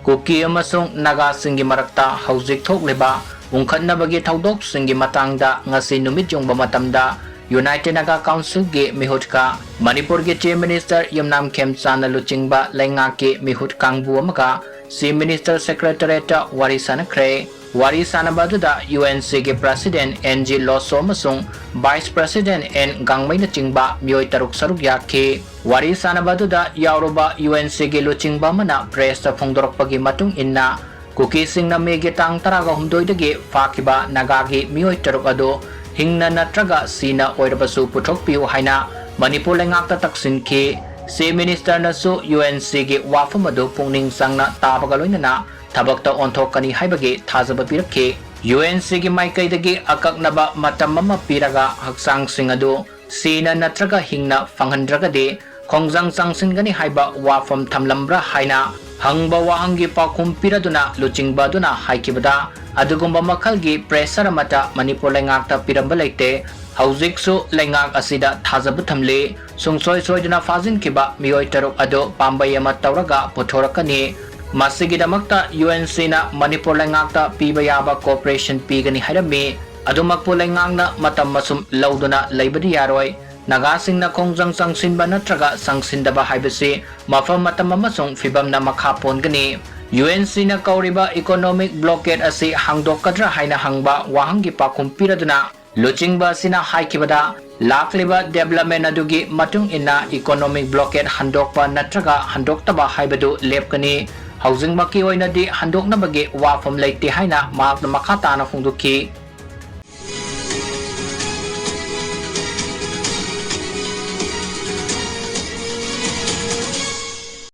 Kuki amasung Naga singi marakta hauzik thokliba ungkhatnabagi thaudok singi matangda ngasi numit yongba matamda United Naga Council ge mihutka Manipur ge Chief Minister Yumnam Khemchana luchingba Leingakki mihut kangbu amaka Chief Minister Secretariat wari sanakre wari sanabaduda UNC ge President NG Loso amasung Vice President N Gangmai na chingba Meeoi taruk saruk yakhi wari sanabaduda yauroba UNC ge luchingba mana press ta phongdorokpagi matung inna Kuki singna mege tang taraga humdoidagi fakiba Nagagi Meeoi taruk ado Hingna natraga Sina oirabasu Puthokani Haina Manipur Leingakna taksinki Chief Minister nasu UNC ge wafam adu pungning sangna tabaga loinana Thabakta onthokani haibagi Thajaba Pirakle UNC ge maikaidagi akaknaba matam ama piraga haksang singadu Sina natraga Hingna fanghandragade khongjang changsingani haiba wafam thamlambra haina hangba wahangi pakhum piraduna luchingbaduna haikibada adugumba makhalgi pressure mata Manipur Leingakta piramba leite haujiksu Leingak asida Thajaba thamle sungsoi soiduna Phajinkhiba Meeoi taruk ado pambai ama tauraga puthorakani Masigidamakta UNC na Manipur Leingakta piba yaba cooperation pigani hairami adumakpo Leingakna matam masum lauduna leibadi yaroi Nagasing na khongjang sangsinba natraga sangsindaba haibasi mafam matam amasung fibam na makhapon gani UNC na kauriba economic blockade asi hangdokadra haina hangba wahangi pakhum piraduna luchingba sina haikibada lakliba development adugi matung ina economic blockade handokpa natraga handoktaba haibadu lepkani housing maki oinadi handoknabagi wafam leite haina makna makhata na phungduki